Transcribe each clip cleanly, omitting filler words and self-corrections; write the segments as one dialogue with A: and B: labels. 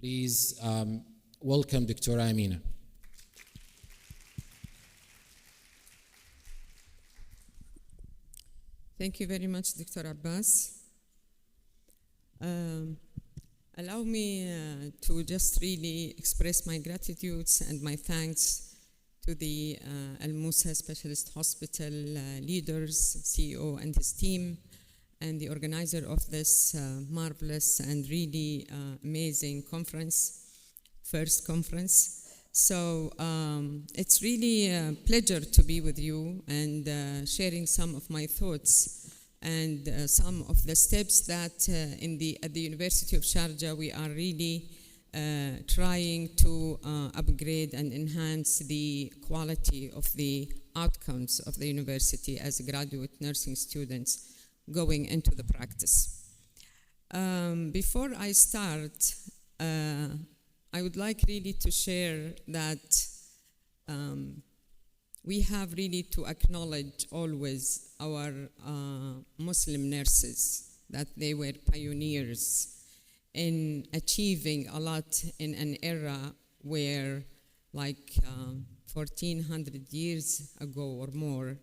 A: Please welcome Dr. Amina.
B: Thank you very much, Dr. Abbas. Allow me to just really express my gratitudes and my thanks to the Al Musa Specialist Hospital leaders, CEO and his team, and the organizer of this marvelous and really amazing conference, first conference. So it's really a pleasure to be with you and sharing some of my thoughts and some of the steps that at the University of Sharjah we are really trying to upgrade and enhance the quality of the outcomes of the university as graduate nursing students going into the practice. Before I start, I would like really to share that we have really to acknowledge always our Muslim nurses, that they were pioneers in achieving a lot in an era where, like 1400 years ago or more,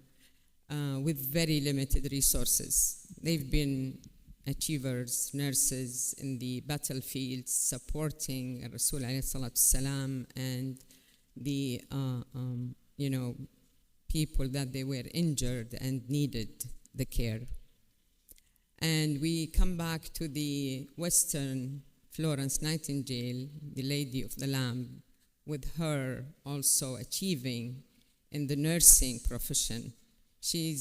B: with very limited resources. They've been achievers, nurses in the battlefields, supporting Rasul alayhi salatu salam and the people that they were injured and needed the care. And we come back to the Western Florence Nightingale, the Lady of the Lamb, with her also achieving in the nursing profession. She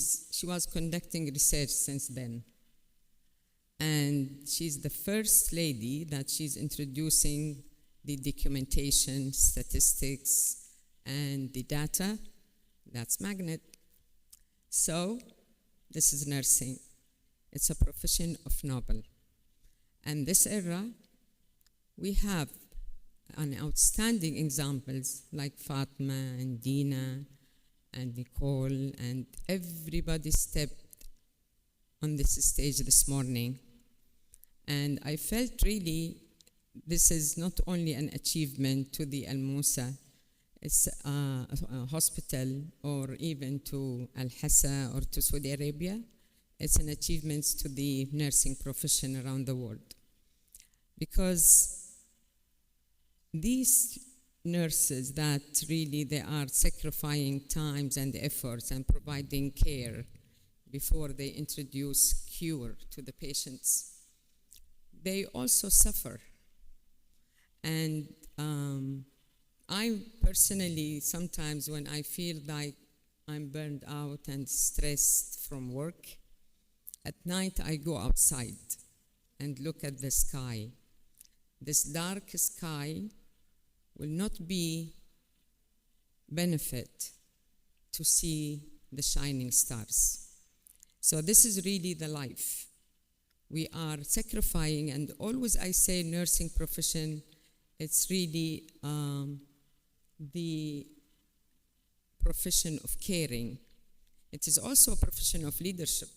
B: was conducting research since then. And she's the first lady that she's introducing the documentation, statistics, and the data. That's Magnet. So this is nursing. It's a profession of noble. And this era, we have an outstanding examples like Fatma and Dina and Nicole, and everybody stepped on this stage this morning. And I felt really this is not only an achievement to the Al Musa hospital or even to Al Hassa or to Saudi Arabia, it's an achievement to the nursing profession around the world. Because these nurses that really they are sacrificing times and efforts and providing care before they introduce cure to the patients, they also suffer. And I personally, sometimes when I feel like I'm burned out and stressed from work, at night I go outside and look at the sky. This dark sky will not be benefit to see the shining stars. So this is really the life. We are sacrificing, and always I say nursing profession, it's really the profession of caring. It is also a profession of leadership.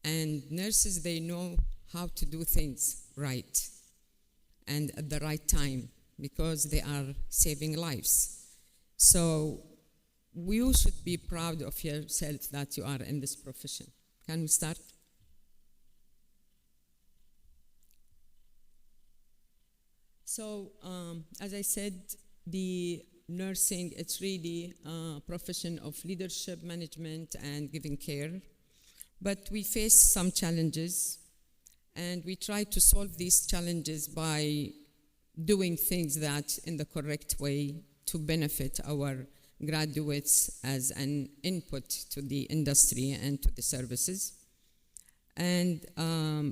B: And nurses, they know how to do things right and at the right time because they are saving lives. So you should be proud of yourself that you are in this profession. Can we start? So, as I said, the nursing, it's really a profession of leadership, management, and giving care. But we face some challenges, and we try to solve these challenges by doing things that in the correct way to benefit our graduates as an input to the industry and to the services. And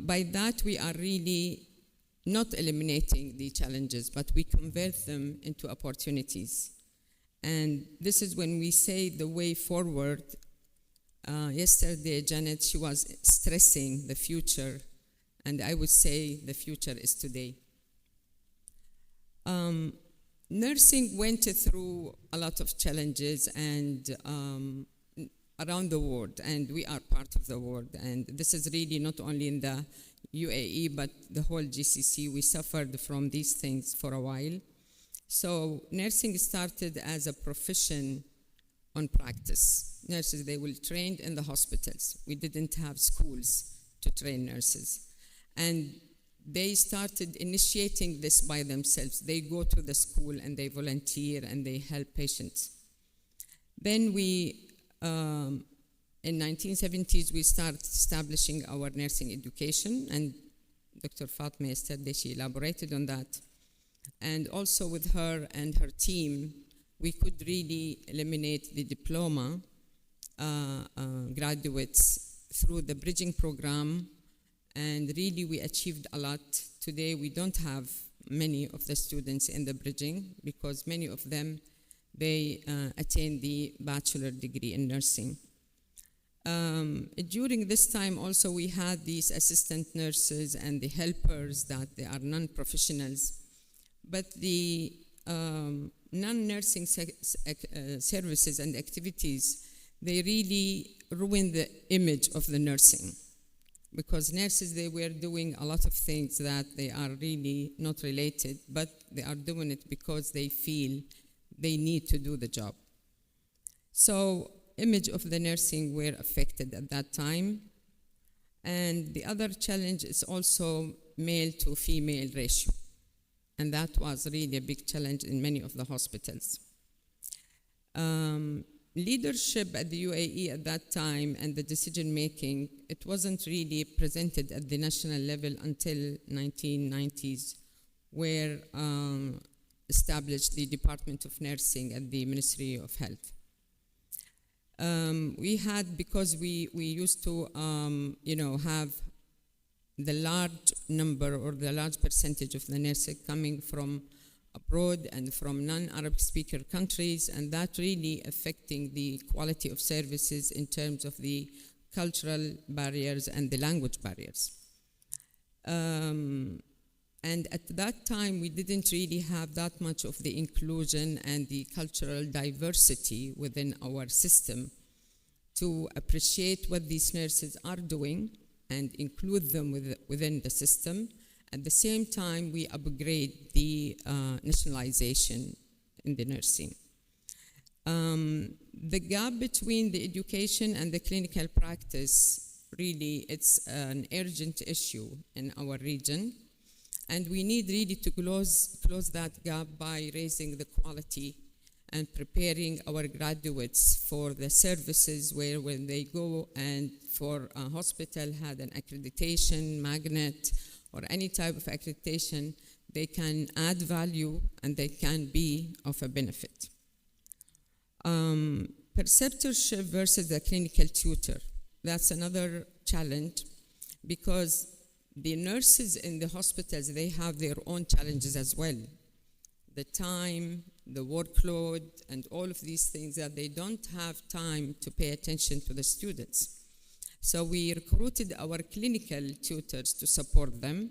B: by that, we are really not eliminating the challenges, but we convert them into opportunities. And this is when we say the way forward. Yesterday, Janet, she was stressing the future, and I would say the future is today. Nursing went through a lot of challenges and around the world, and we are part of the world. And this is really not only in the UAE, but the whole GCC, we suffered from these things for a while. So nursing started as a profession on practice. Nurses, they were trained in the hospitals. We didn't have schools to train nurses. And they started initiating this by themselves. They go to the school and they volunteer and they help patients. Then in 1970s, we started establishing our nursing education, and Dr. Fatma yesterday, she elaborated on that. And also with her and her team, we could really eliminate the diploma graduates through the bridging program, and really we achieved a lot. Today we don't have many of the students in the bridging because many of them, they attain the bachelor degree in nursing. During this time also we had these assistant nurses and the helpers that they are non-professionals, but the non-nursing services and activities, they really ruined the image of the nursing, because nurses, they were doing a lot of things that they are really not related, but they are doing it because they feel they need to do the job. So image of the nursing were affected at that time. And the other challenge is also male to female ratio. And that was really a big challenge in many of the hospitals. Leadership at the UAE at that time and the decision making, it wasn't really presented at the national level until 1990s, where established the Department of Nursing at the Ministry of Health. We had, because we used to have the large number or the large percentage of the nurses coming from abroad and from non-Arab speaker countries, and that really affecting the quality of services in terms of the cultural barriers and the language barriers. And at that time, we didn't really have that much of the inclusion and the cultural diversity within our system to appreciate what these nurses are doing and include them within the system. At the same time, we upgrade the nationalization in the nursing. The gap between the education and the clinical practice, really, it's an urgent issue in our region. And we need really to close that gap by raising the quality and preparing our graduates for the services where when they go and for a hospital had an accreditation, magnet, or any type of accreditation, they can add value and they can be of a benefit. Preceptorship versus the clinical tutor. That's another challenge, because the nurses in the hospitals, they have their own challenges as well. The time, the workload, and all of these things that they don't have time to pay attention to the students. So we recruited our clinical tutors to support them,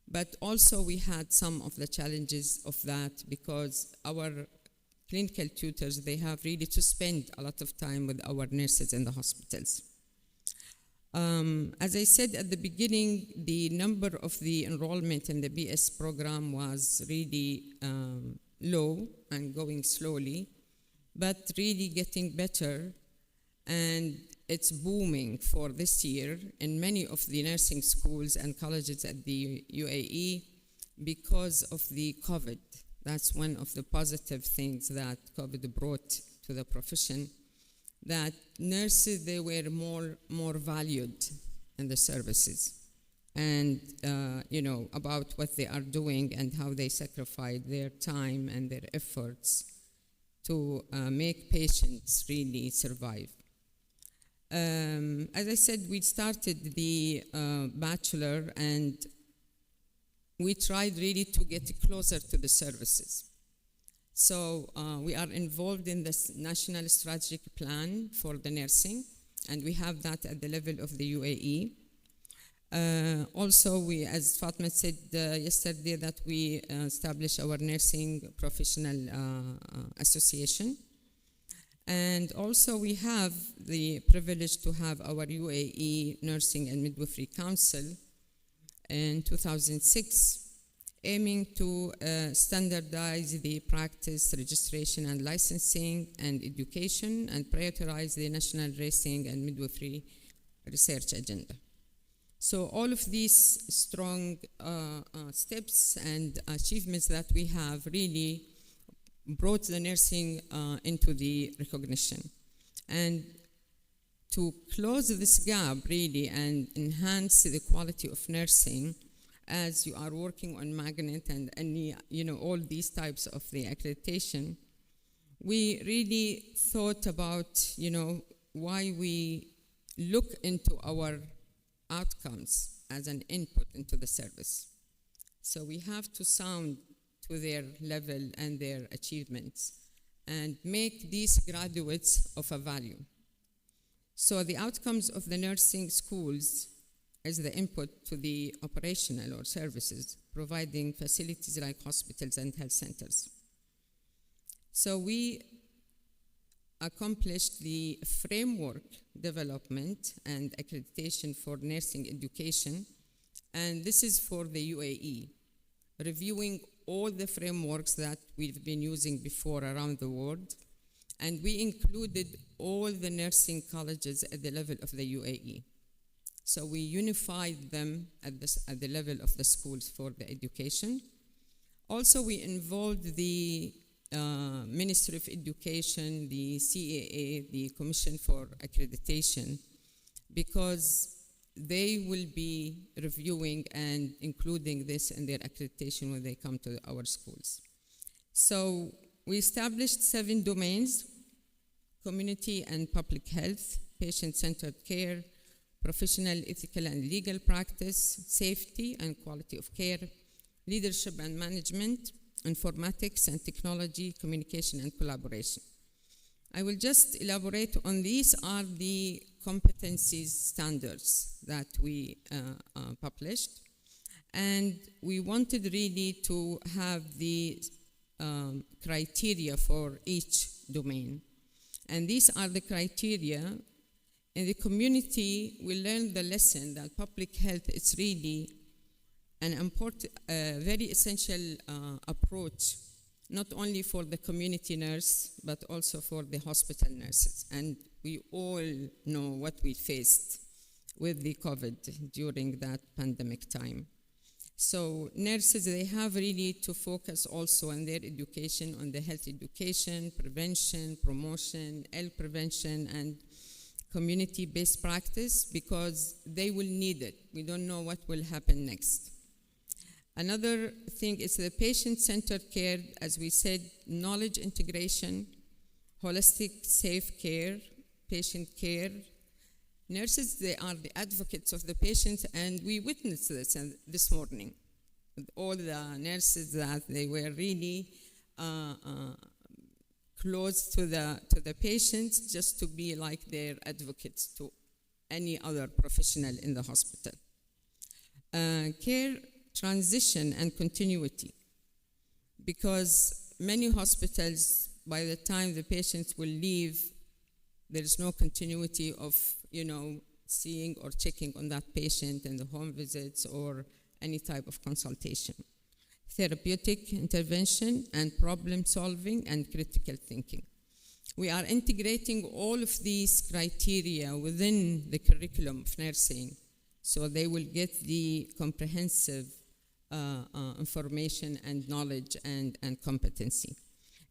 B: but also we had some of the challenges of that because our clinical tutors, they have really to spend a lot of time with our nurses in the hospitals. As I said at the beginning, the number of the enrollment in the BS program was really low and going slowly, but really getting better, and it's booming for this year in many of the nursing schools and colleges at the UAE because of the COVID. That's one of the positive things that COVID brought to the profession, that nurses, they were more valued in the services, and about what they are doing and how they sacrifice their time and their efforts to make patients really survive. As I said, we started the bachelor, and we tried really to get closer to the services. So we are involved in this national strategic plan for the nursing, and we have that at the level of the UAE. Also, we, as Fatma said yesterday, that we established our nursing professional association. And also we have the privilege to have our UAE Nursing and Midwifery Council, in 2006, aiming to standardize the practice, registration, and licensing and education, and prioritize the national nursing and midwifery research agenda. So all of these strong steps and achievements that we have really brought the nursing into the recognition. And to close this gap really and enhance the quality of nursing, as you are working on magnet and any, all these types of the accreditation, we really thought about, why we look into our outcomes as an input into the service. So we have to sound to their level and their achievements and make these graduates of a value. So the outcomes of the nursing schools is the input to the operational or services, providing facilities like hospitals and health centers. So we accomplished the framework development and accreditation for nursing education, and this is for the UAE, reviewing all the frameworks that we've been using before around the world, and we included all the nursing colleges at the level of the UAE. So we unified them at the level of the schools for the education. Also, we involved the Ministry of Education, the CAA, the Commission for Accreditation, because they will be reviewing and including this in their accreditation when they come to our schools. So we established 7 domains: community and public health, patient-centered care, professional, ethical, and legal practice, safety and quality of care, leadership and management, informatics and technology, communication and collaboration. I will just elaborate on these are the competencies standards that we published. And we wanted really to have the criteria for each domain. And these are the criteria. In the community, we learned the lesson that public health is really an important, very essential approach, not only for the community nurse, but also for the hospital nurses. And we all know what we faced with the COVID during that pandemic time. So nurses, they have really to focus also on their education, on the health education, prevention, promotion, ill prevention, and community-based practice, because they will need it. We don't know what will happen next. Another thing is the patient-centered care, as we said, knowledge integration, holistic, safe care, patient care. Nurses, they are the advocates of the patients, and we witnessed this morning. With all the nurses that they were really close to the patients, just to be like their advocates to any other professional in the hospital. Care transition and continuity, because many hospitals, by the time the patients will leave, there is no continuity of, seeing or checking on that patient in the home visits or any type of consultation. Therapeutic intervention and problem solving and critical thinking. We are integrating all of these criteria within the curriculum of nursing, so they will get the comprehensive information and knowledge and competency.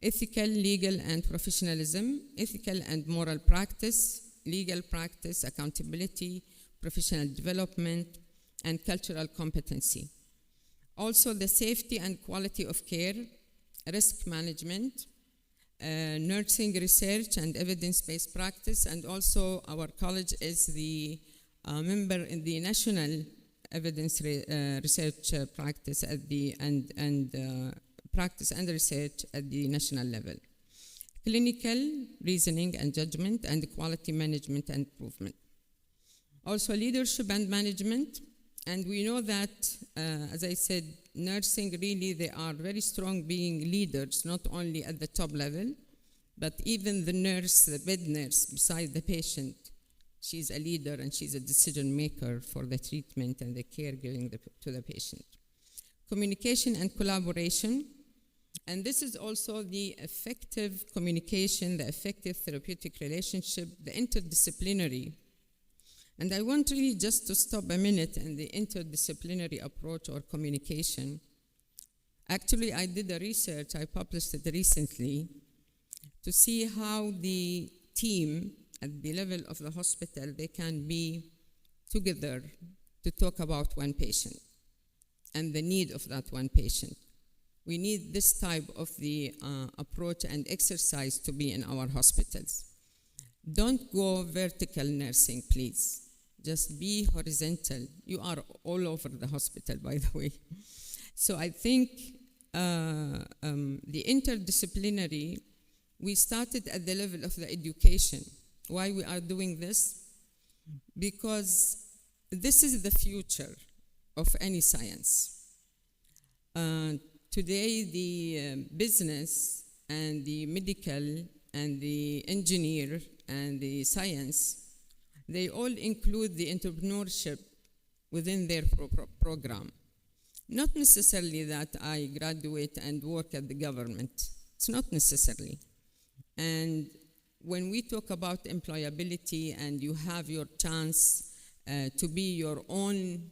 B: Ethical, legal, and professionalism, ethical and moral practice, legal practice, accountability, professional development, and cultural competency. Also, the safety and quality of care, risk management, nursing research and evidence-based practice, and also our college is the member in the National Evidence Research Practice at the practice and research at the national level. Clinical reasoning and judgment, and quality management and improvement. Also leadership and management, and we know that, as I said, nursing really, they are very strong being leaders, not only at the top level, but even the nurse, the bed nurse beside the patient, She's a leader and she's a decision maker for the treatment and the care given to the patient. Communication and collaboration. And this is also the effective communication, the effective therapeutic relationship, the interdisciplinary. And I want really just to stop a minute on the interdisciplinary approach or communication. Actually, I did a research, I published it recently, to see how the team at the level of the hospital, they can be together to talk about one patient and the need of that one patient. We need this type of the approach and exercise to be in our hospitals. Don't go vertical nursing, please. Just be horizontal. You are all over the hospital, by the way. So I think the interdisciplinary, we started at the level of the education. Why we are doing this? Because this is the future of any science. Today, the business and the medical and the engineer and the science, they all include the entrepreneurship within their program. Not necessarily that I graduate and work at the government. It's not necessarily. And when we talk about employability and you have your chance to be your own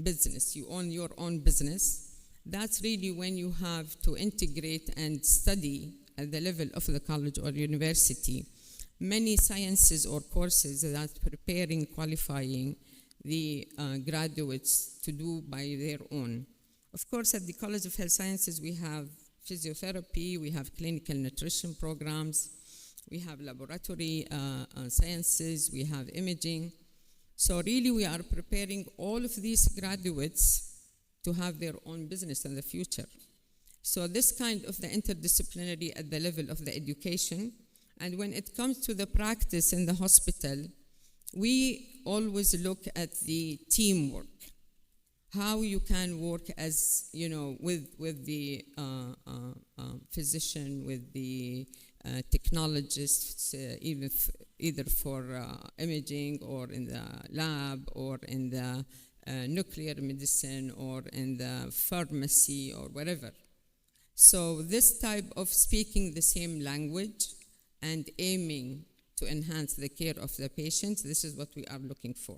B: business, you own your own business, that's really when you have to integrate and study at the level of the college or university many sciences or courses that preparing, qualifying the graduates to do by their own. Of course, at the College of Health Sciences, we have physiotherapy, we have clinical nutrition programs, we have laboratory sciences, we have imaging. So really, we are preparing all of these graduates to have their own business in the future. So this kind of the interdisciplinary at the level of the education, and when it comes to the practice in the hospital, we always look at the teamwork, how you can work as, with the physician, with the technologists, either for imaging or in the lab or in the nuclear medicine or in the pharmacy or whatever. So this type of speaking the same language and aiming to enhance the care of the patients, this is what we are looking for.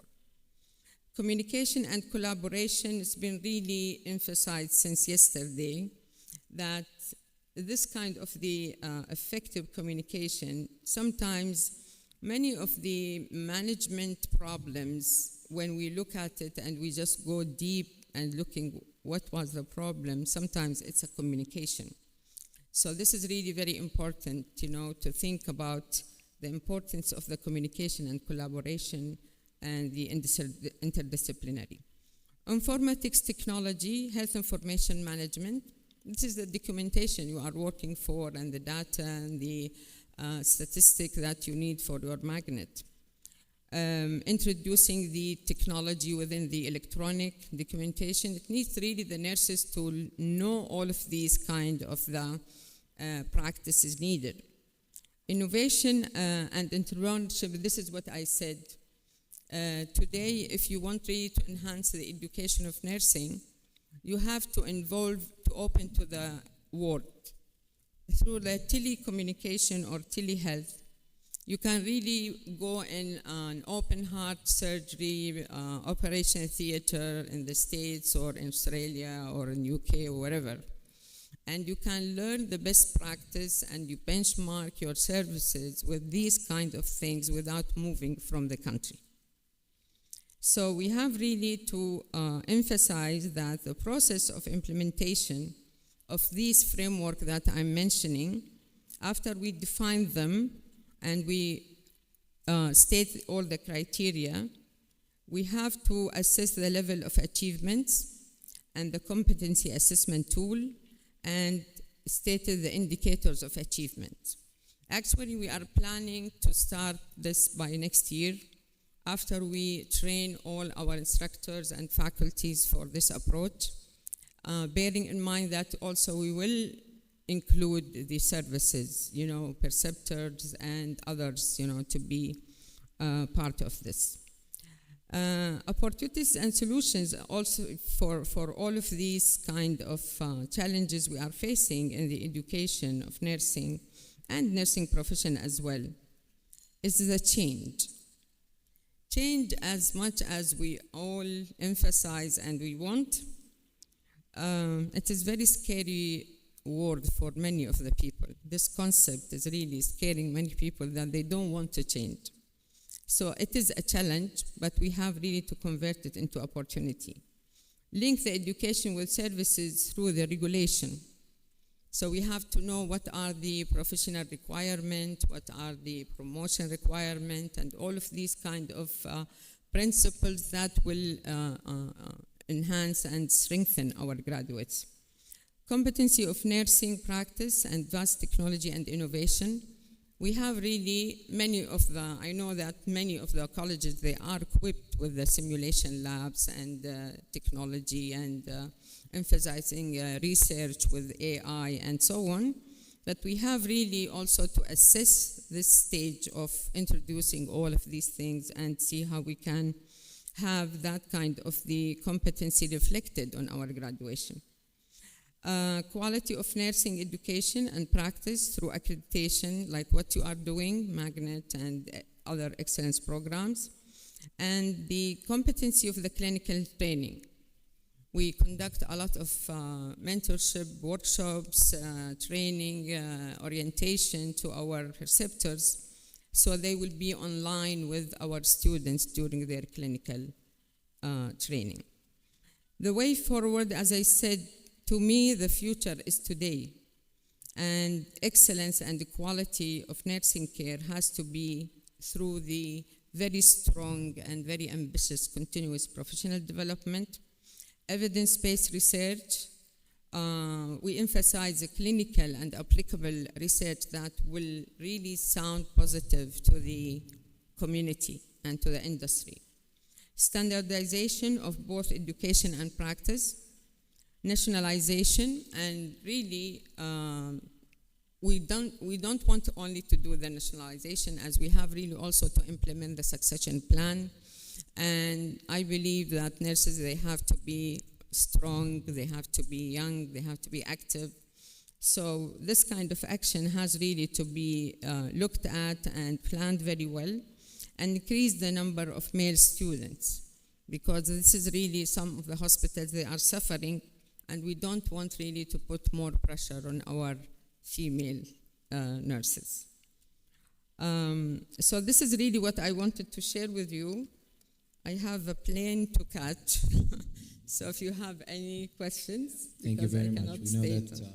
B: Communication and collaboration has been really emphasized since yesterday, that this kind of the effective communication, sometimes many of the management problems, when we look at it and we just go deep and looking what was the problem, sometimes it's a communication. So this is really very important, to think about the importance of the communication and collaboration and the interdisciplinary. Informatics technology, health information management, this is the documentation you are working for and the data and the statistic that you need for your magnet. Introducing the technology within the electronic documentation, it needs really the nurses to know all of these kind of the practices needed. Innovation and entrepreneurship, this is what I said. Today, if you want really to enhance the education of nursing, you have to open to the world. Through the telecommunication or telehealth, you can really go in an open heart surgery, operation theater in the States or in Australia or in UK or wherever. And you can learn the best practice and you benchmark your services with these kind of things without moving from the country. So we have really to emphasize that the process of implementation of these framework that I'm mentioning, after we define them and we state all the criteria, we have to assess the level of achievements and the competency assessment tool and stated the indicators of achievement. Actually, we are planning to start this by next year after we train all our instructors and faculties for this approach, bearing in mind that also we will include the services, preceptors and others, to be part of this. Opportunities and solutions also for all of these kind of challenges we are facing in the education of nursing and nursing profession as well is the change. Change, as much as we all emphasize and we want, it is very scary word for many of the people. This concept is really scaring many people that they don't want to change. So it is a challenge, but we have really to convert it into opportunity. Link the education with services through the regulation. So we have to know what are the professional requirements, what are the promotion requirements, and all of these kind of principles that will enhance and strengthen our graduates. Competency of nursing practice and advanced technology and innovation. We have really I know that many of the colleges, they are equipped with the simulation labs and technology and emphasizing research with AI and so on. But we have really also to assess this stage of introducing all of these things and see how we can have that kind of the competency reflected on our graduation. Quality of nursing education and practice through accreditation, like what you are doing, Magnet and other excellence programs, and the competency of the clinical training. We conduct a lot of mentorship, workshops, training, orientation to our receptors, so they will be online with our students during their clinical training. The way forward, as I said, to me, the future is today, and excellence and the quality of nursing care has to be through the very strong and very ambitious continuous professional development, evidence-based research. We emphasize the clinical and applicable research that will really sound positive to the community and to the industry. Standardization of both education and practice. Nationalization, and really we don't want only to do the nationalization, as we have really also to implement the succession plan. And I believe that nurses, they have to be strong, they have to be young, they have to be active. So this kind of action has really to be looked at and planned very well, and increase the number of male students, because this is really some of the hospitals, they are suffering, and we don't want really to put more pressure on our female nurses. So this is really what I wanted to share with you. I have a plane to catch, so if you have any questions,
A: Thank you
B: because I
A: very
B: cannot
A: much. We know
B: stay
A: that